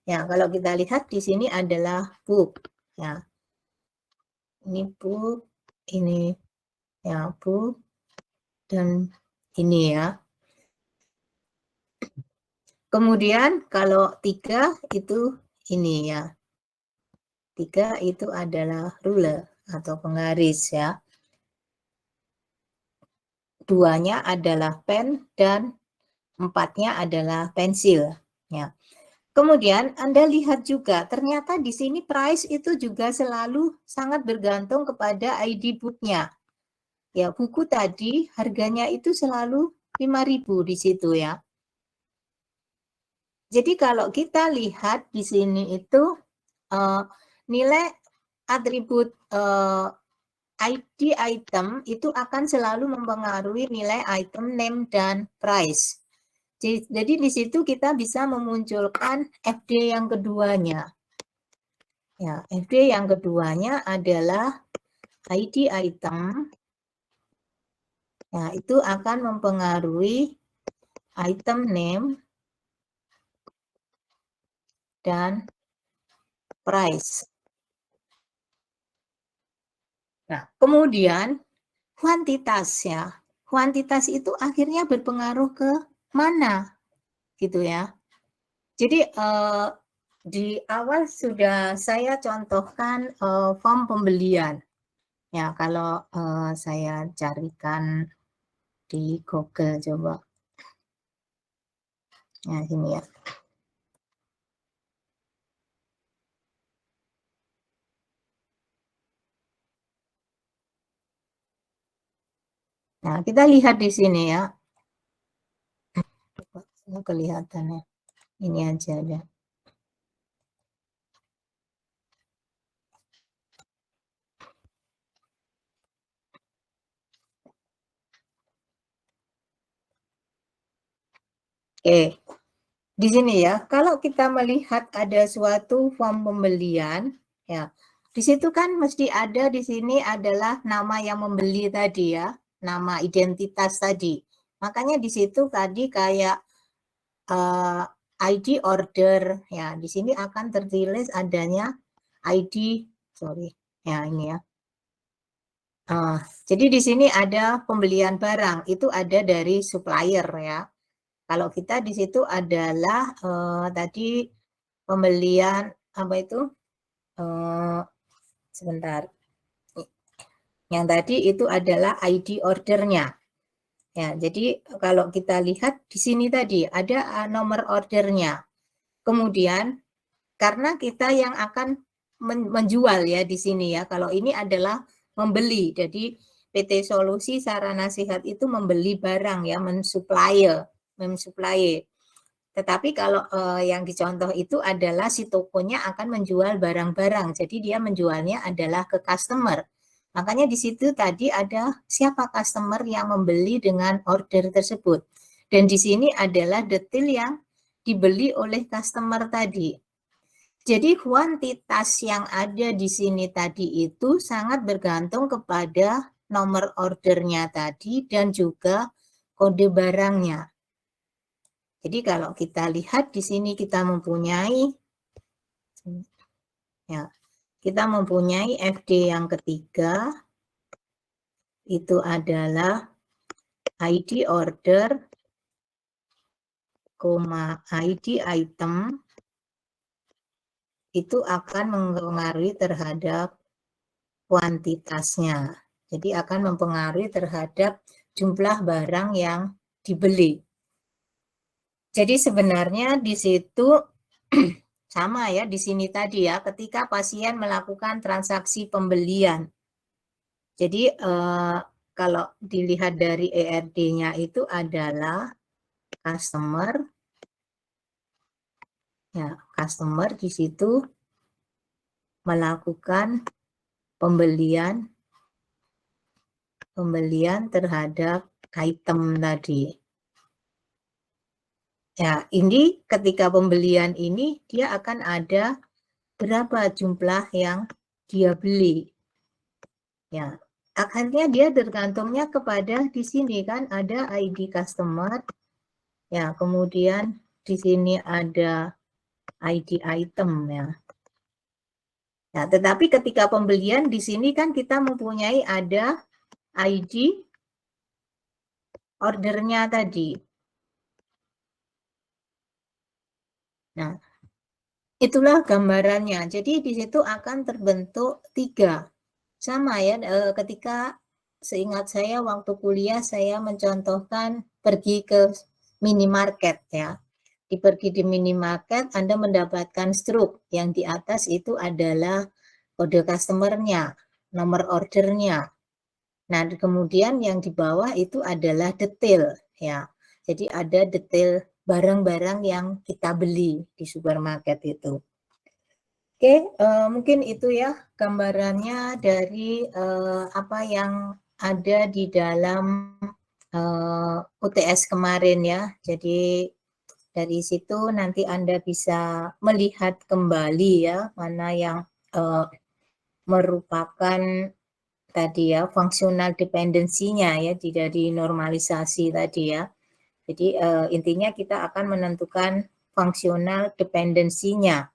Ya, kalau kita lihat di sini adalah book. Ya, ini book, ini ya book, dan ini ya. Kemudian kalau 3 itu ini ya. 3 itu adalah ruler atau penggaris ya. 2-nya adalah pen dan 4-nya adalah pensil ya. Kemudian Anda lihat juga ternyata di sini price itu juga selalu sangat bergantung kepada ID book-nya. Ya, buku tadi harganya itu selalu 5.000 di situ ya. Jadi kalau kita lihat di sini itu nilai atribut ID item itu akan selalu mempengaruhi nilai item name dan price. Jadi di situ kita bisa memunculkan FD yang keduanya. Ya, FD yang keduanya adalah ID item. Nah, itu akan mempengaruhi item name dan price. Nah, kemudian kuantitas ya. Kuantitas itu akhirnya berpengaruh ke mana? Gitu ya. Jadi di awal sudah saya contohkan form pembelian. Ya, kalau saya carikan di Google coba. Nah, ini ya. Nah, kita lihat di sini ya. Kelihatannya. Ini aja ya. Oke. Di sini ya, kalau kita melihat ada suatu form pembelian, ya, di situ kan mesti ada di sini adalah nama yang membeli tadi ya, nama identitas tadi. Makanya di situ tadi kayak ID order, ya, di sini akan tertulis adanya ID, sorry, ya ini ya. Jadi di sini ada pembelian barang, itu ada dari supplier ya. Kalau kita di situ adalah tadi pembelian apa itu? Sebentar. Yang tadi itu adalah ID ordernya. Ya, jadi kalau kita lihat di sini tadi ada nomor ordernya. Kemudian karena kita yang akan menjual ya di sini ya. Kalau ini adalah membeli. Jadi PT Solusi Sarana Sehat itu membeli barang ya, mensuplai. Tetapi kalau yang dicontoh itu adalah si tokonya akan menjual barang-barang. Jadi dia menjualnya adalah ke customer. Makanya di situ tadi ada siapa customer yang membeli dengan order tersebut. Dan di sini adalah detail yang dibeli oleh customer tadi. Jadi kuantitas yang ada di sini tadi itu sangat bergantung kepada nomor ordernya tadi dan juga kode barangnya. Jadi kalau kita lihat di sini kita mempunyai ya, kita mempunyai FD yang ketiga itu adalah ID order, ID item itu akan mempengaruhi terhadap kuantitasnya. Jadi akan mempengaruhi terhadap jumlah barang yang dibeli. Jadi sebenarnya di situ sama ya di sini tadi ya, ketika pasien melakukan transaksi pembelian. Jadi kalau dilihat dari ERD-nya itu adalah customer, ya customer di situ melakukan pembelian terhadap item tadi. Ya, ini ketika pembelian ini dia akan ada berapa jumlah yang dia beli. Ya, akhirnya dia tergantungnya kepada di sini kan ada ID customer. Ya, kemudian di sini ada ID item ya. Nah, tetapi ketika pembelian di sini kan kita mempunyai ada ID ordernya tadi. Nah, itulah gambarannya. Jadi di situ akan terbentuk 3. Sama ya, ketika seingat saya waktu kuliah saya mencontohkan pergi ke minimarket ya. Pergi di minimarket Anda mendapatkan struk. Yang di atas itu adalah kode customer-nya, nomor ordernya. Nah, kemudian yang di bawah itu adalah detail ya. Jadi ada detail barang-barang yang kita beli di supermarket itu. Oke, mungkin itu ya gambarannya dari apa yang ada di dalam UTS kemarin ya. Jadi dari situ nanti Anda bisa melihat kembali ya mana yang merupakan tadi ya fungsional dependensinya ya dari normalisasi tadi ya. Jadi intinya kita akan menentukan fungsional dependensinya.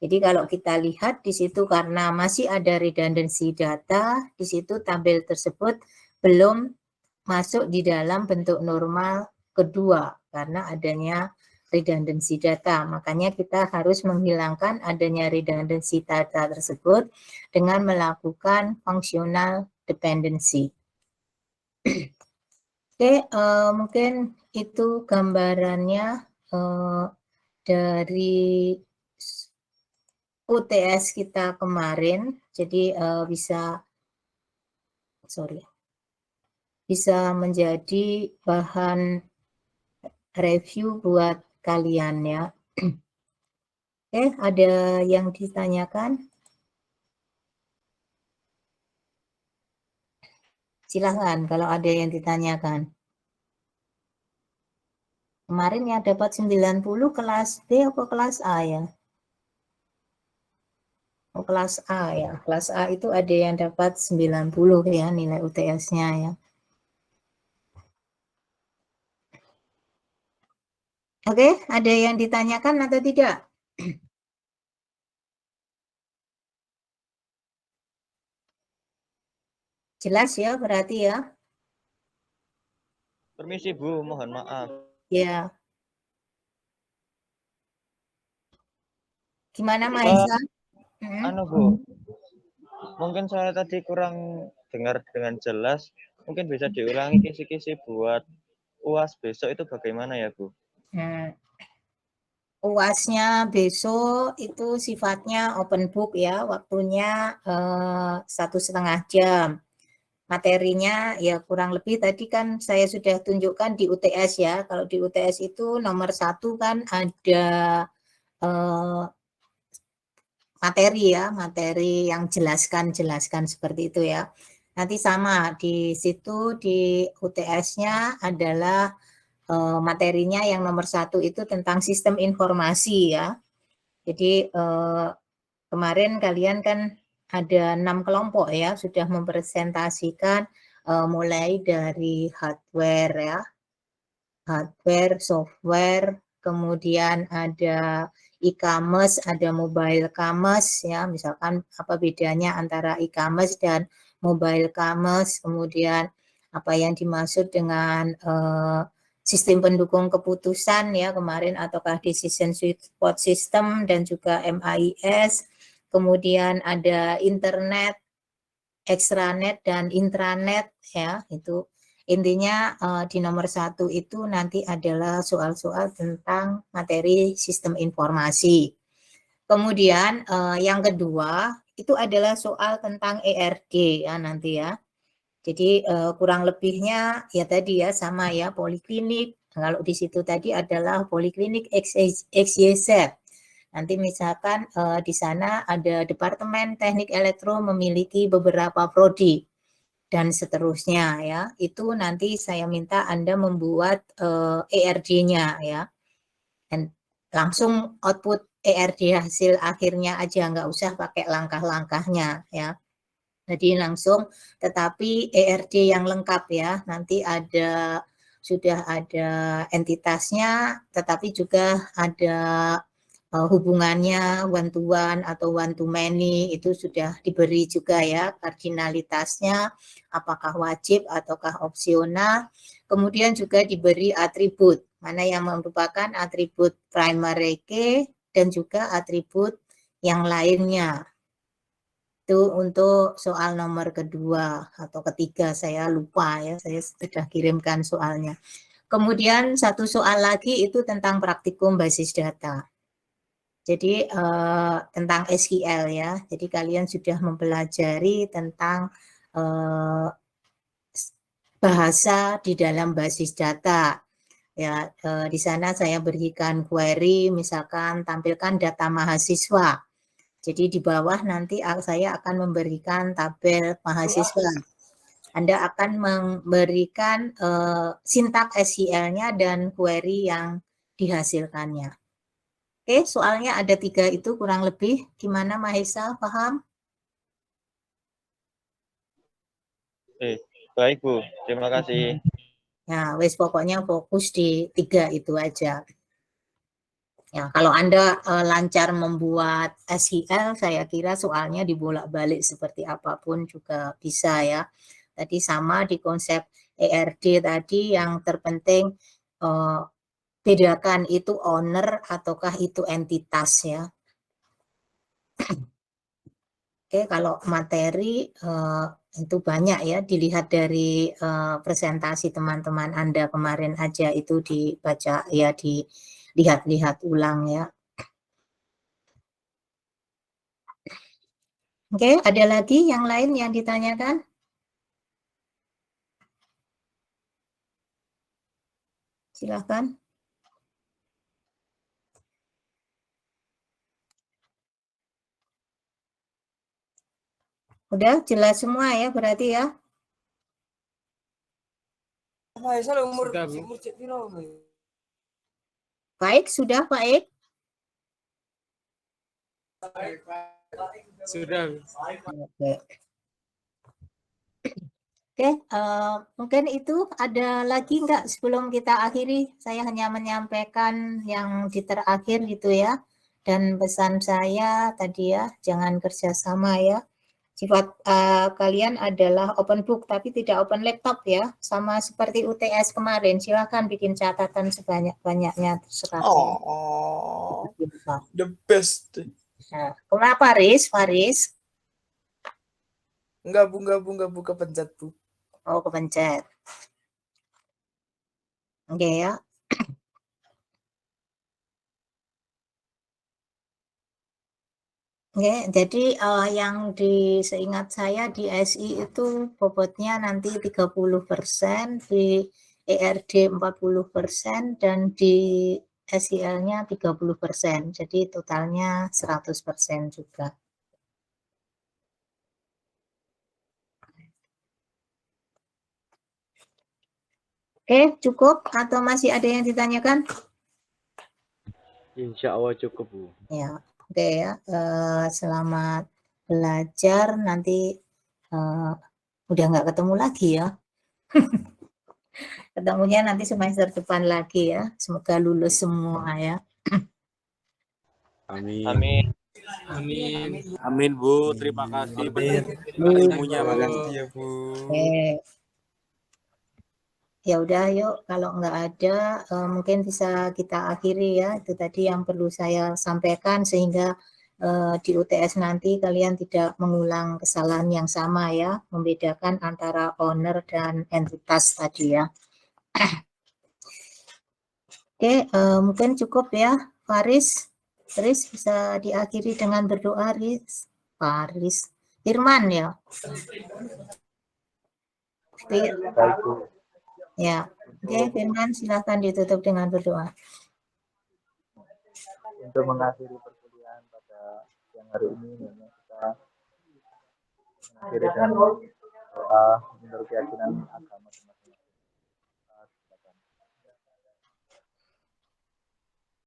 Jadi kalau kita lihat di situ karena masih ada redundancy data, di situ tabel tersebut belum masuk di dalam bentuk normal kedua karena adanya redundancy data. Makanya kita harus menghilangkan adanya redundancy data tersebut dengan melakukan functional dependency. Oke, mungkin itu gambarannya dari UTS kita kemarin. Jadi bisa menjadi bahan review buat kalian ya. Oke, ada yang ditanyakan? Silahkan kalau ada yang ditanyakan. Kemarin yang dapat 90 kelas B atau kelas A ya? Oh, kelas A ya. Kelas A itu ada yang dapat 90 ya nilai UTS-nya ya. Oke, ada yang ditanyakan atau tidak? Jelas ya berarti ya? Permisi Bu, mohon maaf. Ya. Gimana Maisa? Anu Bu, mungkin saya tadi kurang dengar dengan jelas. Mungkin bisa diulangi kisi-kisi buat UAS besok itu bagaimana ya Bu? UASnya besok itu sifatnya open book ya, waktunya 1,5 jam. Materinya ya kurang lebih tadi kan saya sudah tunjukkan di UTS ya. Kalau di UTS itu nomor 1 kan ada materi ya, materi yang jelaskan seperti itu ya. Nanti sama di situ di UTS-nya adalah materinya yang nomor 1 itu tentang sistem informasi ya. Jadi kemarin kalian kan ada 6 kelompok ya, sudah mempresentasikan mulai dari hardware ya, hardware, software, kemudian ada e-commerce, ada mobile commerce ya, misalkan apa bedanya antara e-commerce dan mobile commerce, kemudian apa yang dimaksud dengan sistem pendukung keputusan ya kemarin ataukah decision support system dan juga MAIS, kemudian ada internet, extranet dan intranet ya, itu intinya di nomor 1 itu nanti adalah soal-soal tentang materi sistem informasi. Kemudian yang kedua itu adalah soal tentang ERD ya nanti ya. Jadi kurang lebihnya ya tadi ya sama ya poliklinik. Kalau di situ tadi adalah poliklinik XYZ. Nanti misalkan di sana ada Departemen Teknik Elektro memiliki beberapa prodi dan seterusnya ya. Itu nanti saya minta Anda membuat ERD-nya ya. Dan langsung output ERD hasil akhirnya aja, nggak usah pakai langkah-langkahnya ya. Jadi langsung, tetapi ERD yang lengkap ya. Nanti sudah ada entitasnya, tetapi juga ada hubungannya one to one atau one to many itu sudah diberi juga ya kardinalitasnya, apakah wajib ataukah opsional. Kemudian juga diberi atribut, mana yang merupakan atribut primary key dan juga atribut yang lainnya. Itu untuk soal nomor kedua atau ketiga, saya lupa ya, saya sudah kirimkan soalnya. Kemudian satu soal lagi itu tentang praktikum basis data. Jadi tentang SQL ya. Jadi kalian sudah mempelajari tentang bahasa di dalam basis data. Ya, di sana saya berikan query, misalkan tampilkan data mahasiswa. Jadi di bawah nanti saya akan memberikan tabel mahasiswa. Anda akan memberikan sintak SQL-nya dan query yang dihasilkannya. Oke, soalnya ada 3 itu kurang lebih. Gimana Mahesa, paham? Baik Bu, terima kasih. Ya, wes pokoknya fokus di 3 itu aja. Ya, kalau Anda lancar membuat SQL, saya kira soalnya dibolak-balik seperti apapun juga bisa ya. Tadi sama di konsep ERD tadi yang terpenting bedakan itu owner ataukah itu entitas ya. Oke, kalau materi itu banyak ya, dilihat dari presentasi teman-teman Anda kemarin aja itu dibaca ya, dilihat-lihat ulang ya. Oke, ada lagi yang lain yang ditanyakan? Silakan. Udah jelas semua ya berarti ya? Baik, sudah Pak Ek? Sudah. Oke. Oke, mungkin itu ada lagi enggak sebelum kita akhiri? Saya hanya menyampaikan yang di terakhir gitu ya. Dan pesan saya tadi ya, jangan kerjasama ya. Sifat kalian adalah open book, tapi tidak open laptop ya. Sama seperti UTS kemarin, silakan bikin catatan sebanyak-banyaknya terserah. Oh, the best. Nah, kenapa Faris? Enggak bu, kepencet bu. Oh, kepencet. Oke ya. Oke, jadi yang seingat saya di SI itu bobotnya nanti 30%, di ERD 40%, dan di SIL-nya 30%. Jadi totalnya 100% juga. Oke, cukup atau masih ada yang ditanyakan? Insya Allah cukup Bu. Ya, oke ya. Selamat belajar. Nanti udah nggak ketemu lagi ya. Ketemunya nanti semester depan lagi ya. Semoga lulus semua ya. Amin. Amin. Amin. Amin Bu, terima kasih Ilmunya makasih ya bu. Ya udah yuk, kalau nggak ada mungkin bisa kita akhiri ya. Itu tadi yang perlu saya sampaikan sehingga di UTS nanti kalian tidak mengulang kesalahan yang sama ya, membedakan antara owner dan entitas tadi ya. Oke, mungkin cukup ya, Faris. Faris bisa diakhiri dengan berdoa, Faris. Firman ya. Ya, oke, Firman silahkan ditutup dengan berdoa. Untuk mengakhiri perkuliahan pada siang hari ini, memang kita mengakhiri dengan doa menurut keyakinan agama.